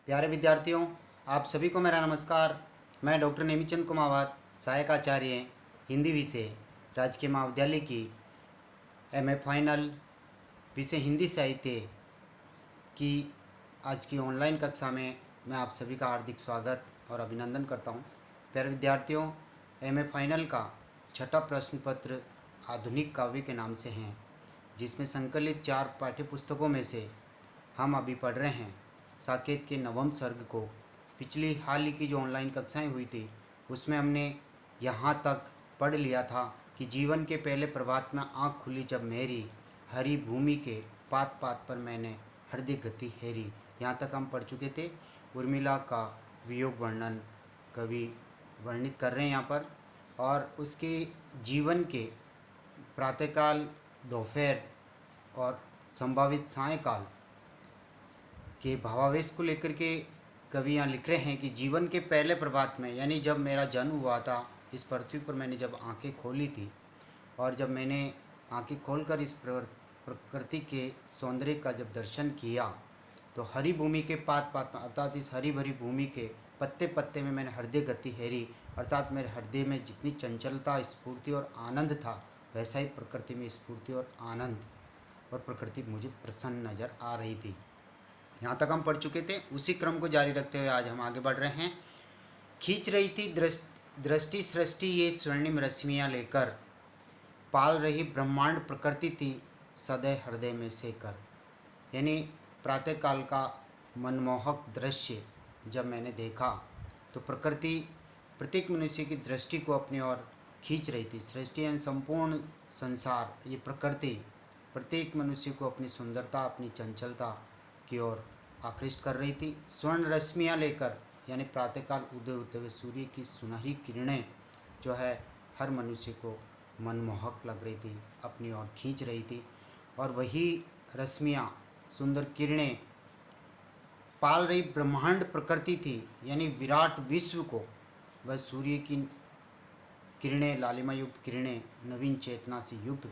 प्यारे विद्यार्थियों, आप सभी को मेरा नमस्कार। मैं डॉक्टर नेमीचंद कुमावत, सहायक आचार्य हिंदी विषय, राजकीय महाविद्यालय की एमए फाइनल विषय हिंदी साहित्य की आज की ऑनलाइन कक्षा में मैं आप सभी का हार्दिक स्वागत और अभिनंदन करता हूं। प्यारे विद्यार्थियों, एमए फाइनल का छठा प्रश्न पत्र आधुनिक काव्य के नाम से हैं, जिसमें संकलित 4 पाठ्य पुस्तकों में से हम अभी पढ़ रहे हैं साकेत के नवम सर्ग को। पिछली हाल ही की जो ऑनलाइन कक्षाएं हुई थी उसमें हमने यहाँ तक पढ़ लिया था कि जीवन के पहले प्रभात में आँख खुली जब मेरी, हरी भूमि के पात पात पर मैंने हृदय गति हेरी। यहाँ तक हम पढ़ चुके थे। उर्मिला का वियोग वर्णन कवि वर्णित कर रहे हैं यहाँ पर, और उसके जीवन के प्रातःकाल, दोपहर और संभावित सायंकाल के भावावेश को लेकर के कवि यहाँ लिख रहे हैं कि जीवन के पहले प्रभात में, यानी जब मेरा जन्म हुआ था इस पृथ्वी पर, मैंने जब आंखें खोली थी और जब मैंने आंखें खोलकर इस प्रकृति के सौंदर्य का जब दर्शन किया, तो हरी भूमि के पात पात में, अर्थात इस हरी भरी भूमि के पत्ते पत्ते में मैंने हृदय गति हेरी, अर्थात मेरे हृदय में जितनी चंचलता, स्फूर्ति और आनंद था, वैसा ही प्रकृति में स्फूर्ति और आनंद और प्रकृति मुझे प्रसन्न नज़र आ रही थी। यहाँ तक हम पढ़ चुके थे। उसी क्रम को जारी रखते हुए आज हम आगे बढ़ रहे हैं। खींच रही थी दृष्टि सृष्टि ये स्वर्णिम रश्मियाँ लेकर, पाल रही ब्रह्मांड प्रकृति थी सदैव हृदय में सेकर। यानी प्रातःकाल का मनमोहक दृश्य जब मैंने देखा तो प्रकृति प्रत्येक मनुष्य की दृष्टि को अपनी ओर खींच रही थी। सृष्टि यानी संपूर्ण संसार, ये प्रकृति प्रत्येक मनुष्य को अपनी सुंदरता, अपनी चंचलता की ओर आकृष्ट कर रही थी। स्वर्ण रश्मियाँ लेकर, यानी प्रातःकाल उदय होते हुए सूर्य की सुनहरी किरणें जो है हर मनुष्य को मनमोहक लग रही थी, अपनी ओर खींच रही थी। और वही रश्मियाँ, सुंदर किरणें पाल रही ब्रह्मांड प्रकृति थी, यानी विराट विश्व को वह सूर्य की किरणें, लालिमा युक्त किरणें नवीन चेतना से युक्त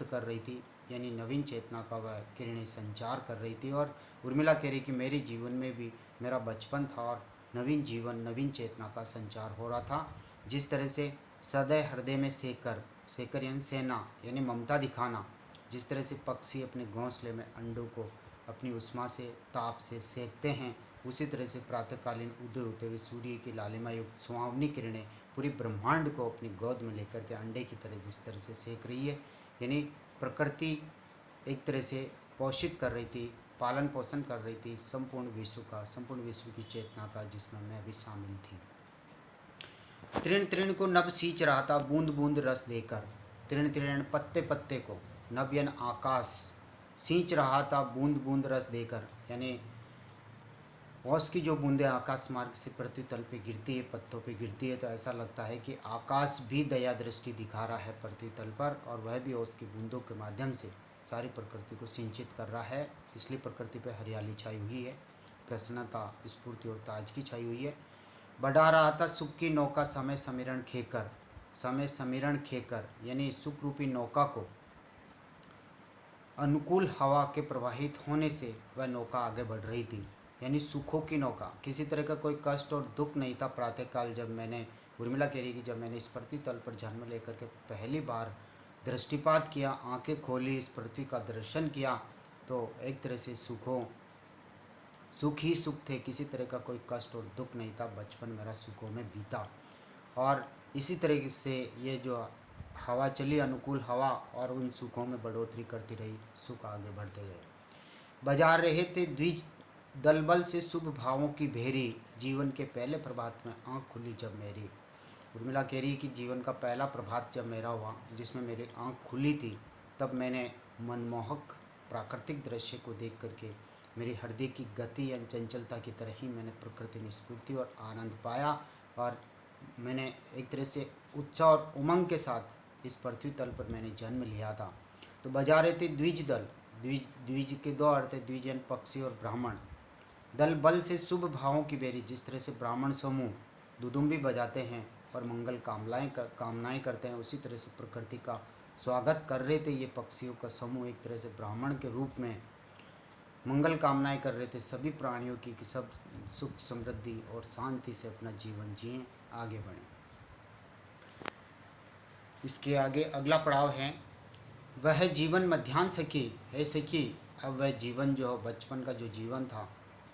कर रही थी, यानी नवीन चेतना का वह किरणें संचार कर रही थी। और उर्मिला कह रही कि मेरे जीवन में भी मेरा बचपन था और नवीन जीवन, नवीन चेतना का संचार हो रहा था। जिस तरह से सदैव हृदय में सेकर, सेकर यानी सेना, यानी ममता दिखाना, जिस तरह से पक्षी अपने घोंसले में अंडों को अपनी उष्मा से, ताप से सेकते हैं, उसी तरह से प्रातःकालीन उदय होते हुए सूर्य की लालिमा युक्त सुहावनी किरणें पूरी ब्रह्मांड को अपनी गोद में लेकर के अंडे की तरह जिस तरह से सेक रही है, यानी प्रकृति एक तरह से पोषित कर रही थी, पालन पोषण कर रही थी संपूर्ण विश्व का, संपूर्ण विश्व की चेतना का, जिसमें मैं भी शामिल थी। तृण तृण को नभ सींच रहा था बूंद बूंद रस देकर। तृण तृण पत्ते पत्ते को, नभ यानी आकाश, सींच रहा था बूंद बूंद रस देकर, यानी ओस की जो बूंदें आकाश मार्ग से पृथ्वी तल पे गिरती है, पत्तों पे गिरती है, तो ऐसा लगता है कि आकाश भी दया दृष्टि दिखा रहा है पृथ्वी तल पर, और वह भी ओस की बूंदों के माध्यम से सारी प्रकृति को सिंचित कर रहा है। इसलिए प्रकृति पे हरियाली छाई हुई है, प्रसन्नता, स्फूर्ति और ताजगी छाई हुई है। बढ़ा रहा था सुख की नौका समय समीरण खेकर, समय समीरण खेकर, यानी सुख रूपी नौका को अनुकूल हवा के प्रवाहित होने से वह नौका आगे बढ़ रही थी, यानी सुखों की नौका। किसी तरह का कोई कष्ट और दुख नहीं था। प्रातःकाल जब मैंने, उर्मिला कह रही कि जब मैंने इस पृथ्वी तल पर जन्म लेकर के पहली बार दृष्टिपात किया, आंखें खोली, इस पृथ्वी का दर्शन किया, तो एक तरह से सुख ही सुख थे। किसी तरह का कोई कष्ट और दुख नहीं था। बचपन मेरा सुखों में बीता, और इसी तरह से ये जो हवा चली, अनुकूल हवा, और उन सुखों में बढ़ोतरी करती रही, सुख आगे बढ़ते गए। बजा रहे थे द्विज दलबल से शुभ भावों की भेरी, जीवन के पहले प्रभात में आँख खुली जब मेरी। उर्मिला कह रही कि जीवन का पहला प्रभात जब मेरा हुआ, जिसमें मेरी आँख खुली थी, तब मैंने मनमोहक प्राकृतिक दृश्य को देख करके मेरी हृदय की गति या चंचलता की तरह ही मैंने प्रकृति में स्फूर्ति और आनंद पाया, और मैंने एक तरह से उत्साह और उमंग के साथ इस पृथ्वी तल पर मैंने जन्म लिया था। तो बजा रहे थे द्विज दल, द्विज द्विज के दो अर्थ है, द्विज यानी पक्षी और ब्राह्मण। दल बल से शुभ भावों की बेरी, जिस तरह से ब्राह्मण समूह दुदुम्बी बजाते हैं और मंगल कामनाएं करते हैं, उसी तरह से प्रकृति का स्वागत कर रहे थे ये पक्षियों का समूह, एक तरह से ब्राह्मण के रूप में मंगल कामनाएं कर रहे थे सभी प्राणियों की कि सब सुख समृद्धि और शांति से अपना जीवन जिएं, आगे बढ़ें। इसके आगे अगला पड़ाव है, वह जीवन मध्याह्न सखी है सखी। अब वह जीवन जो बचपन का जो जीवन था,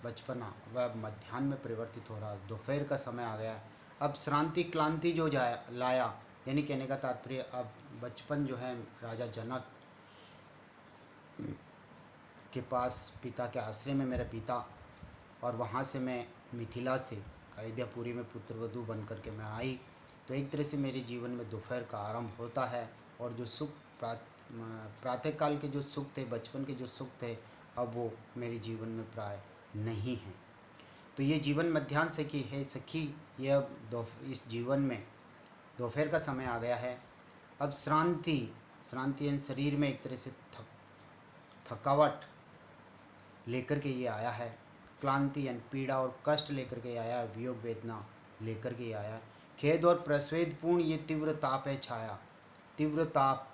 बचपना, वह अब मध्याह्न में परिवर्तित हो रहा है, दोपहर का समय आ गया है। अब श्रांति क्लांति जो जाया लाया, यानी कहने का तात्पर्य अब बचपन जो है राजा जनक के पास पिता के आश्रय में मेरा पिता, और वहाँ से मैं मिथिला से अयोध्यापुरी में पुत्रवधू बन कर के मैं आई, तो एक तरह से मेरे जीवन में दोपहर का आरंभ होता है। और जो सुख प्रातःकाल के जो सुख थे, बचपन के जो सुख थे, अब वो मेरे जीवन में प्राय नहीं हैं। तो ये जीवन मध्याह्न सखी है सखी, यह इस जीवन में दोपहर का समय आ गया है। अब श्रांति यानी शरीर में एक तरह से थकावट लेकर के ये आया है। क्लांति यानी पीड़ा और कष्ट लेकर के आया है, वियोग वेदना लेकर के आया है। खेद और प्रस्वेदपूर्ण ये तीव्र ताप है छाया, तीव्र ताप।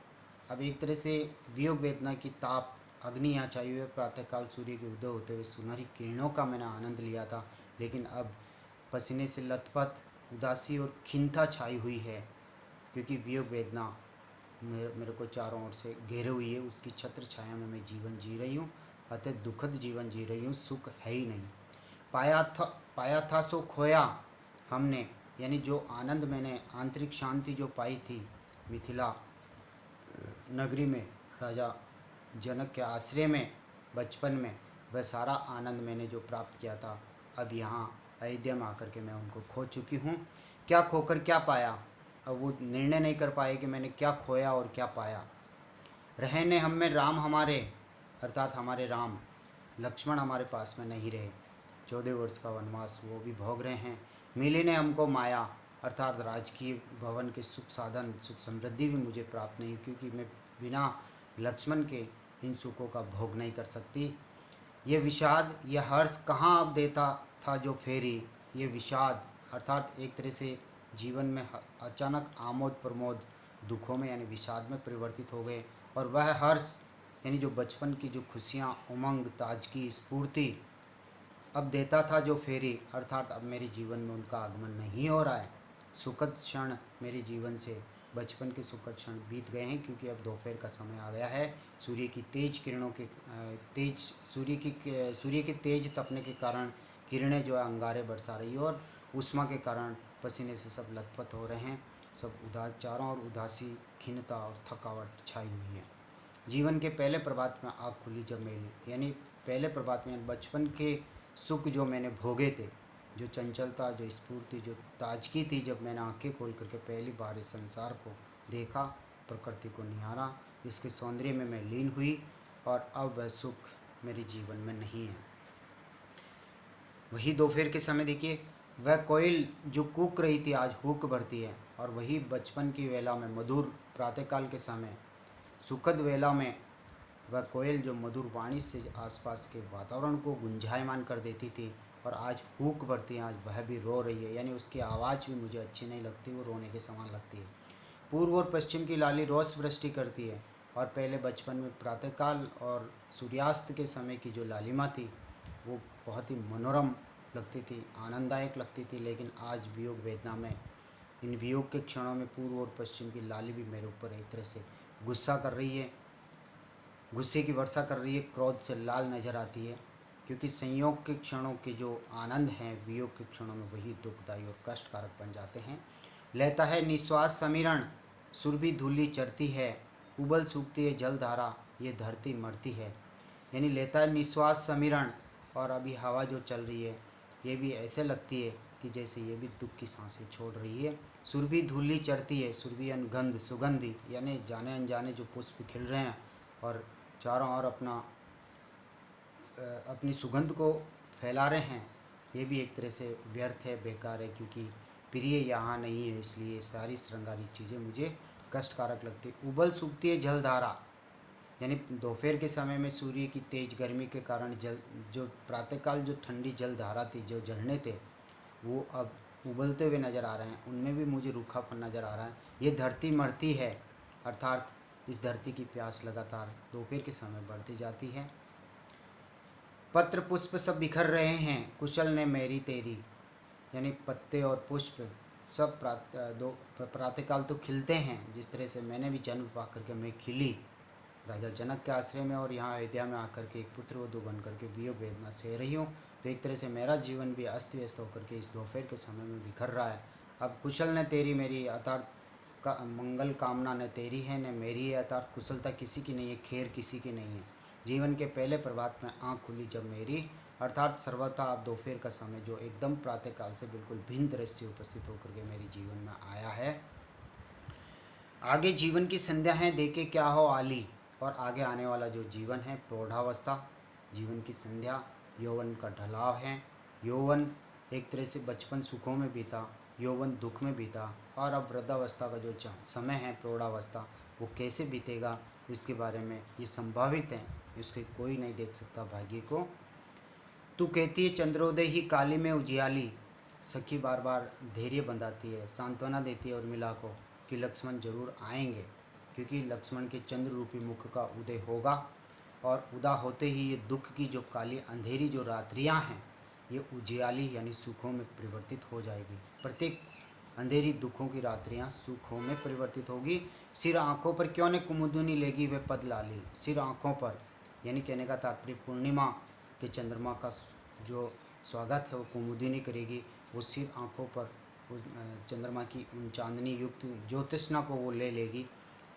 अब एक तरह से वियोग वेदना की ताप अग्नि यहाँ छाई हुई है। प्रातःकाल सूर्य के उदय होते हुए सुनहरी किरणों का मैंने आनंद लिया था, लेकिन अब पसीने से लथपथ उदासी और खिन्नता छाई हुई है, क्योंकि वियोग वेदना मेरे को चारों ओर से घेरे हुई है। उसकी छत्र छाया में मैं जीवन जी रही हूँ, अतः दुखद जीवन जी रही हूँ, सुख है ही नहीं। पाया था सो खोया हमने, यानी जो आनंद मैंने, आंतरिक शांति जो पाई थी मिथिला नगरी में राजा जनक के आश्रय में बचपन में, वह सारा आनंद मैंने जो प्राप्त किया था, अब यहाँ अयोध्या में आकर के मैं उनको खो चुकी हूँ। क्या खोकर क्या पाया, अब वो निर्णय नहीं कर पाए कि मैंने क्या खोया और क्या पाया। रहे ने हम में राम हमारे, अर्थात हमारे राम लक्ष्मण हमारे पास में नहीं रहे। 14 वर्ष का वनवास वो भी भोग रहे हैं। मिली ने हमको माया, अर्थात राजकीय भवन के सुख साधन, सुख समृद्धि भी मुझे प्राप्त नहीं, क्योंकि मैं बिना लक्ष्मण के इन सुखों का भोग नहीं कर सकती। ये विषाद, ये हर्ष कहाँ अब देता था जो फेरी। ये विषाद अर्थात एक तरह से जीवन में अचानक आमोद प्रमोद दुखों में यानी विषाद में परिवर्तित हो गए, और वह हर्ष यानी जो बचपन की जो खुशियाँ, उमंग, ताजगी, स्फूर्ति अब देता था जो फेरी, अर्थात अब मेरे जीवन में उनका आगमन नहीं हो रहा है। सुखद क्षण मेरे जीवन से, बचपन के सुखद क्षण बीत गए हैं, क्योंकि अब दोपहर का समय आ गया है। सूर्य की तेज किरणों के सूर्य के तेज तपने के कारण किरणें जो है अंगारे बरसा रही है, और उष्मा के कारण पसीने से सब लथपथ हो रहे हैं। सब चारों ओर उदासी, खिन्नता और थकावट छाई हुई है। जीवन के पहले प्रभात में आँख खुली जब मेरी, यानी पहले प्रभात में बचपन के सुख जो मैंने भोगे थे, जो चंचलता, जो स्फूर्ति, जो ताजगी थी, जब मैंने आंखें खोल करके पहली बार इस संसार को देखा, प्रकृति को निहारा, इसके सौंदर्य में मैं लीन हुई, और अब वह सुख मेरे जीवन में नहीं है। वही दोपहर के समय देखिए, वह कोयल जो कूक रही थी आज हुक भरती है, और वही बचपन की वेला में मधुर प्रातःकाल के समय सुखद वेला में वह कोयल जो मधुर वाणी से आसपास के वातावरण को गुंजायमान कर देती थी, और आज हुक भरती है, आज वह भी रो रही है, यानी उसकी आवाज़ भी मुझे अच्छी नहीं लगती, वो रोने के समान लगती है। पूर्व और पश्चिम की लाली रोष वृष्टि करती है, और पहले बचपन में प्रातःकाल और सूर्यास्त के समय की जो लालिमा थी वो बहुत ही मनोरम लगती थी, आनंददायक लगती थी। लेकिन आज वियोग वेदना में, इन वियोग के क्षणों में पूर्व और पश्चिम की लाली भी मेरे ऊपर एक तरह से गुस्सा कर रही है, गुस्से की वर्षा कर रही है, क्रोध से लाल नज़र आती है, क्योंकि संयोग के क्षणों के जो आनंद हैं वियोग के क्षणों में वही दुखदायी और कष्टकारक बन जाते हैं। लेता है निश्वास समीरण, सुरभि धूली चरती है, उबल सूखती है जलधारा, ये धरती मरती है। यानी लेता है निश्वास समीरण, और अभी हवा जो चल रही है ये भी ऐसे लगती है कि जैसे ये भी दुख की सांसें छोड़ रही है। सुरभि धूली चरती है, सुरभि गंध, सुगंधि, यानी जाने अनजाने जो पुष्प खिल रहे हैं और चारों ओर अपनी सुगंध को फैला रहे हैं, ये भी एक तरह से व्यर्थ है, बेकार है, क्योंकि प्रिय यहाँ नहीं है, इसलिए सारी श्रृंगारी चीज़ें मुझे कष्टकारक लगती है। उबल सूखती है जलधारा, यानी दोपहर के समय में सूर्य की तेज गर्मी के कारण जो प्रातःकाल जो ठंडी जलधारा थी, जो झरने थे, वो अब उबलते हुए नज़र आ रहे हैं, उनमें भी मुझे रूखापन नज़र आ रहा है। ये धरती मरती है, अर्थात इस धरती की प्यास लगातार दोपहर के समय बढ़ती जाती है। पत्र पुष्प सब बिखर रहे हैं, कुशल ने मेरी तेरी। यानी पत्ते और पुष्प सब प्रातःकाल तो खिलते हैं, जिस तरह से मैंने भी जन्म पा करके मैं खिली राजा जनक के आश्रय में, और यहाँ अयोध्या में आकर के एक पुत्र वधू बन करके वियोग वेदना सह रही हूँ। तो एक तरह से मेरा जीवन भी अस्त व्यस्त होकर के इस दोपहर के समय में बिखर रहा है। अब कुशल ने तेरी मेरी, अर्थात का मंगल कामना न तेरी है न मेरी है, अर्थात कुशलता किसी की नहीं है, खैर किसी की नहीं है। जीवन के पहले प्रभात में आँख खुली जब मेरी, अर्थात सर्वथा अब दोपहर का समय जो एकदम प्रातःकाल से बिल्कुल भिन्न दृश्य उपस्थित होकर के मेरे जीवन में आया है। आगे जीवन की संध्या है, देखे क्या हो आली, और आगे आने वाला जो जीवन है प्रौढ़ावस्था, जीवन की संध्या, यौवन का ढलाव है। यौवन एक तरह से बचपन सुखों में बीता, यौवन दुख में बीता, और अब वृद्धावस्था का जो समय है प्रौढ़ावस्था, वो कैसे बीतेगा इसके बारे में ये संभावित है, इसके कोई नहीं देख सकता भाग्य को। तू कहती है चंद्रोदय ही काली में उजियाली, सखी बार बार धैर्य बंधाती है, सांत्वना देती है उर्मिला को कि लक्ष्मण जरूर आएंगे, क्योंकि लक्ष्मण के चंद्र रूपी मुख का उदय होगा, और उदय होते ही ये दुख की जो काली अंधेरी जो रात्रियां हैं, ये उजियाली यानी सुखों में परिवर्तित हो जाएगी। प्रत्येक अंधेरी दुखों की रात्रियां सुखों में परिवर्तित होगी। सिर आँखों पर क्यों न कुमुदुनी लेगी वे पद लाली, सिर आँखों पर, यानी कहने का तात्पर्य पूर्णिमा के चंद्रमा का जो स्वागत है वो कुमुदिनी करेगी, वो सिर आँखों पर उस चंद्रमा की उन चांदनी युक्त ज्योतिष्णा को वो ले लेगी।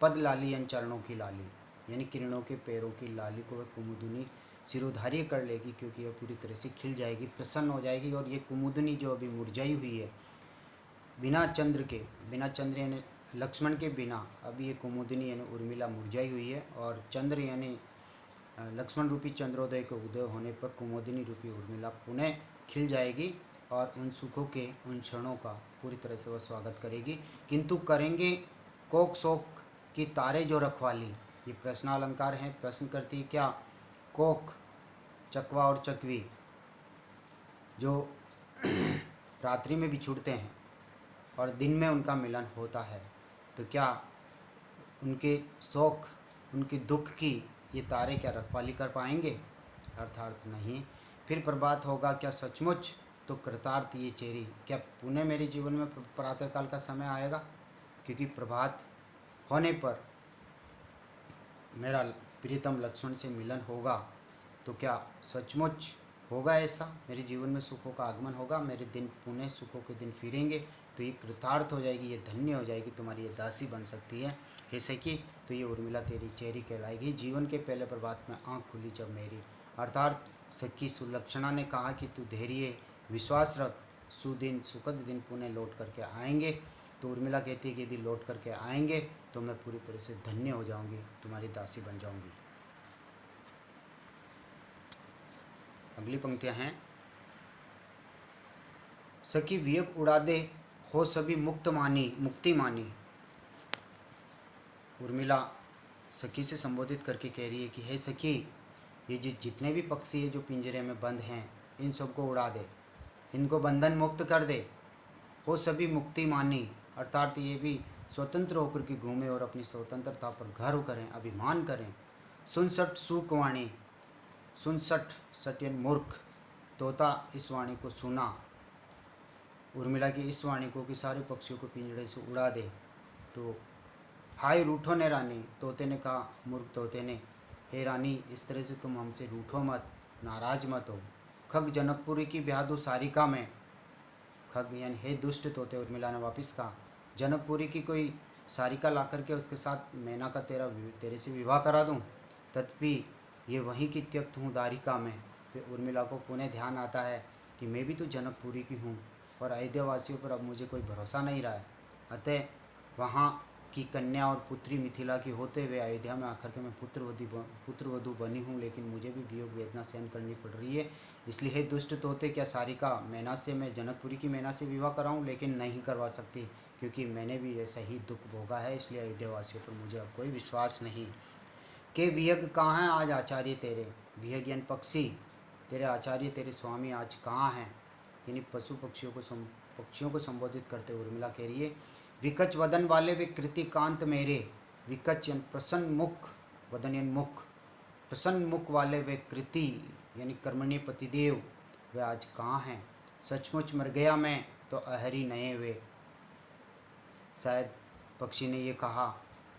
पद लाली यानी चरणों की लाली, यानी किरणों के पैरों की लाली को वह कुमुदिनी सिरोधार्य कर लेगी, क्योंकि वह पूरी तरह से खिल जाएगी, प्रसन्न हो जाएगी। और ये कुमुदिनी जो अभी मुरझाई हुई है बिना चंद्र के, बिना चंद्र यानी लक्ष्मण के बिना, अभी ये कुमुदिनी यानी उर्मिला मुरझाई हुई है, और चंद्र यानी लक्ष्मण रूपी चंद्रोदय के उदय होने पर कुमुदिनी रूपी उर्मिला पुनः खिल जाएगी, और उन सुखों के उन क्षणों का पूरी तरह से वह स्वागत करेगी। किंतु करेंगे कोक शोक की तारे जो रखवाली, ये प्रश्नालंकार है, प्रश्न करती है क्या। कोक चकवा और चकवी जो रात्रि में बिछुड़ते हैं और दिन में उनका मिलन होता है, तो क्या उनके शोक उनके दुख की ये तारे क्या रखवाली कर पाएंगे, अर्थात नहीं। फिर प्रभात होगा क्या सचमुच, तो कृतार्थ ये चेरी, क्या पुनः मेरे जीवन में प्रातःकाल का समय आएगा, क्योंकि प्रभात होने पर मेरा प्रियतम लक्ष्मण से मिलन होगा, तो क्या सचमुच होगा ऐसा, मेरे जीवन में सुखों का आगमन होगा, मेरे दिन पुनः सुखों के दिन फिरेंगे, तो ये कृतार्थ हो जाएगी, ये धन्य हो जाएगी, तुम्हारी ये दासी बन सकती है हे सखी, तो ये उर्मिला तेरी चेरी कहलाएगी। जीवन के पहले प्रभात में आँख खुली जब मेरी, अर्थात सखी सुलक्षणा ने कहा कि तू धैर्य विश्वास रख, सुदिन सुखद दिन पुनः लौट करके आएंगे। तो उर्मिला कहती है कि यदि लौट करके आएंगे तो मैं पूरी तरह से धन्य हो जाऊंगी, तुम्हारी दासी बन जाऊंगी। अगली पंक्तियां हैं। सखी वियोग उड़ा दे हो सभी मुक्ति मानी। उर्मिला सखी से संबोधित करके कह रही है कि हे सखी, ये जितने भी पक्षी है जो पिंजरे में बंद हैं, इन सबको उड़ा दे, इनको बंधन मुक्त कर दे। हो सभी मुक्ति मानी, अर्थात ये भी स्वतंत्र होकर के घूमे और अपनी स्वतंत्रता पर गर्व करें, अभिमान करें। सुनसठ सुकवाणी, सुनसठ सत्यन मूर्ख, तोता इस वाणी को सुना, उर्मिला की इस वाणी को कि सारे पक्षियों को पिंजरे से उड़ा दे। तो हाय रूठो ने रानी, तोते ने कहा, मूर्ख तोते ने, हे रानी इस तरह से तुम हमसे रूठो मत, नाराज मत हो। खग जनकपुरी की ब्यादू सारिका में, खग यानी हे दुष्ट तोते, उर्मिला ने वापस कहा, जनकपुरी की कोई सारिका ला करके उसके साथ मैना का तेरे से विवाह करा दूं, तथापि ये वहीं की त्यक्त हूँ दारिका में। फिर उर्मिला को पुनः ध्यान आता है कि मैं भी तो जनकपुरी की हूँ, और अयोध्या वासियों पर अब मुझे कोई भरोसा नहीं रहा है, अतः वहाँ की कन्या और पुत्री मिथिला की होते हुए अयोध्या में आकर के मैं पुत्रवधू बनी हूँ, लेकिन मुझे भी वियोग वेदना सहन करनी पड़ रही है। इसलिए हे दुष्ट तोते, क्या सारिका मैना से, मैं जनकपुरी की मैना से विवाह कराऊँ, लेकिन नहीं करवा सकती, क्योंकि मैंने भी ऐसा ही दुख भोगा है, इसलिए अयोध्या वासियों पर मुझे अब कोई विश्वास नहीं। के विहग कहाँ हैं आज आचार्य तेरे, विहग यानी पक्षी, तेरे आचार्य तेरे स्वामी आज कहाँ हैं, यानी पशु पक्षियों को संबोधित करते हुए उर्मिला कह रही है, विकच वदन वाले वे कृतिकांत मेरे, विकच यानी प्रसन्न मुख, वदन यानी मुख, प्रसन्न मुख वाले वे कृति यानी कर्मण्य पतिदेव वे आज कहाँ हैं। सचमुच मर गया मैं तो अहरी नए वे। शायद पक्षी ने ये कहा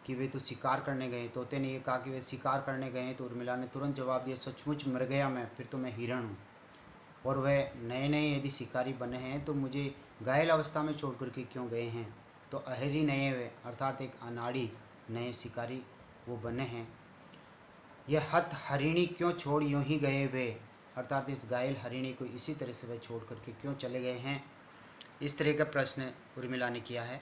कि वे तो शिकार करने गए, तोते ने ये कहा कि वे शिकार करने गए, तो उर्मिला ने तुरंत जवाब दिया सचमुच मर गया मैं, फिर तो मैं हिरण हूँ। और वह नए नए यदि शिकारी बने हैं तो मुझे घायल अवस्था में छोड़ कर के क्यों गए हैं। तो अहरी नए वे अर्थात एक अनाड़ी नए शिकारी वो बने हैं। यह हत हरिणी क्यों छोड़ यूं ही गए वे, अर्थात इस घायल हरिणी को इसी तरह से वह छोड़ करके क्यों चले गए हैं। इस तरह का प्रश्न उर्मिला ने किया है।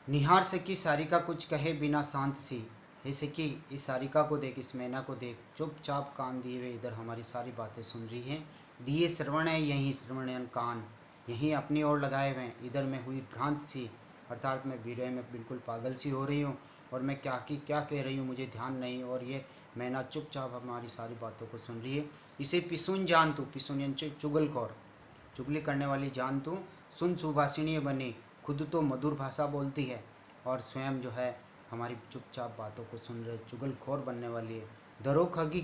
निहार सकी सारिका कुछ कहे बिना शांत सी। हे सखी, इस सारिका को देख, इस मैना को देख, चुपचाप कान दिए हुए इधर हमारी सारी बातें सुन रही हैं। दिए श्रवण है यहीं श्रवणयन कान, यहीं अपनी ओर लगाए हुए, इधर मैं हुई भ्रांत सी, अर्थात मैं विरह में बिल्कुल पागल सी हो रही हूँ और मैं क्या कह रही हूँ मुझे ध्यान नहीं, और ये मैना चुपचाप हमारी सारी बातों को सुन रही है। इसे पिसुन जान तू, पिसुन चुगलखोर, चुगली करने वाली जान तू, सुन सुभाषिणी बनी, खुद तो मधुर भाषा बोलती है और स्वयं जो है हमारी चुपचाप बातों को सुन रहे, चुगलखोर बनने वाली है। धरो खगी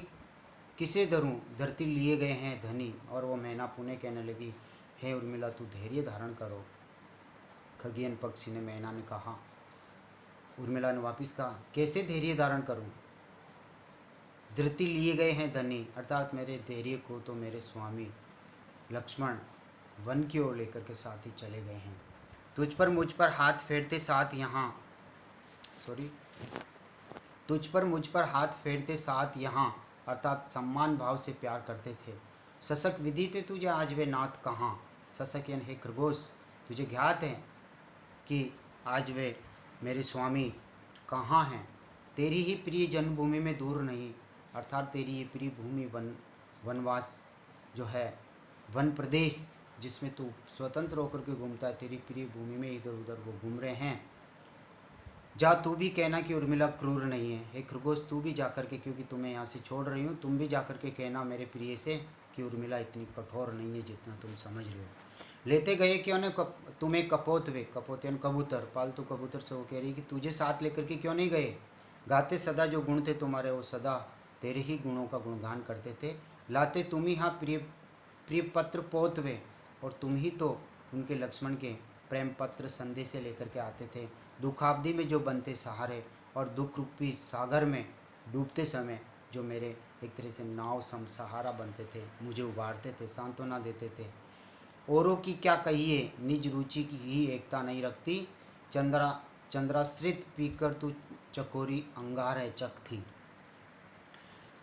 किसे धरूं, धरती लिए गए हैं धनी। और वो मैना पुणे कहने लगी, हे उर्मिला तू धैर्य धारण करो। खगेन पक्षी ने मैना ने कहा, उर्मिला ने वापिस कहा कैसे धैर्य धारण करूं। धरती लिए गए हैं धनी, अर्थात मेरे धैर्य को तो मेरे स्वामी लक्ष्मण वन की ओर लेकर के साथ ही चले गए हैं। तुझ पर मुझ पर हाथ फेरते साथ यहाँ, तुझ पर मुझ पर हाथ फेरते साथ यहाँ, अर्थात सम्मान भाव से प्यार करते थे। सशक विधि थे तुझे आज वे नाथ कहाँ। सशक यानी हे खरगोश, तुझे ज्ञात है कि आज वे मेरे स्वामी कहाँ हैं। तेरी ही प्रिय जन्मभूमि में दूर नहीं, अर्थात तेरी ये प्रिय भूमि वनवास जो है, वन प्रदेश जिसमें तू स्वतंत्र होकर के घूमता है, तेरी प्रिय भूमि में इधर उधर वो घूम रहे हैं। जा तू भी कहना कि उर्मिला क्रूर नहीं है। हे खरगोश, तू भी जाकर के, क्योंकि तुम्हें यहाँ से छोड़ रही हूँ, तुम भी जाकर के कहना मेरे प्रिय से कि उर्मिला इतनी कठोर नहीं है जितना तुम समझ रहे हो। लेते गए क्यों ने तुम्हें कपोत वे, कपोत यानी कबूतर, पालतू कबूतर से वो कह रही कि तुझे साथ लेकर के क्यों नहीं गए। गाते सदा जो गुण थे तुम्हारे, वो सदा तेरे ही गुणों का गुणगान करते थे। लाते तुम ही हाँ प्रिय प्रिय पत्र पोत वे, और तुम ही तो उनके लक्ष्मण के प्रेम पत्र संदेश से लेकर के आते थे। दुखाब्दी में जो बनते सहारे और दुख रूपी सागर में डूबते समय जो मेरे एक तरह से नाव सम सहारा बनते थे, मुझे उबारते थे, सांत्वना देते थे। औरों की क्या कहिए, निज रुचि की ही एकता नहीं रखती। चंद्राश्रित पीकर तू चकोरी अंगार है चक थी।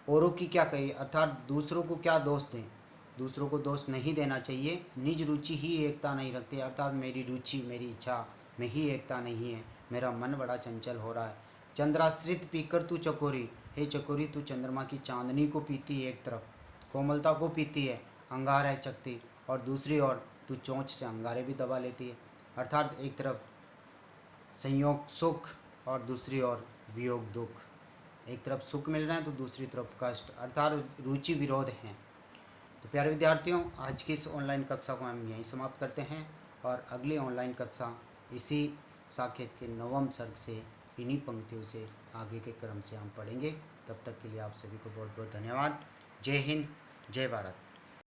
औरों की क्या कहिए, अर्थात दूसरों को क्या दोष दें, दूसरों को दोष नहीं देना चाहिए। निज रुचि ही एकता नहीं रखती, अर्थात मेरी रुचि मेरी इच्छा में ही एकता नहीं है, मेरा मन बड़ा चंचल हो रहा है। चंद्राश्रित पीकर तू चकोरी, हे चकोरी तू चंद्रमा की चांदनी को पीती है, एक तरफ कोमलता को पीती है, अंगार है चकती, और दूसरी ओर तू चोंच से अंगारे भी दबा लेती है। अर्थात एक तरफ संयोग सुख और दूसरी ओर वियोग दुख, एक तरफ सुख मिल रहा है तो दूसरी तरफ कष्ट, अर्थात रुचि विरोध हैं। तो प्यारे विद्यार्थियों, आज की इस ऑनलाइन कक्षा को हम यहीं समाप्त करते हैं और अगली ऑनलाइन कक्षा इसी साकेत के 9वें सर्ग से, इन्हीं पंक्तियों से आगे के क्रम से हम पढ़ेंगे। तब तक के लिए आप सभी को बहुत बहुत धन्यवाद। जय हिंद, जय भारत।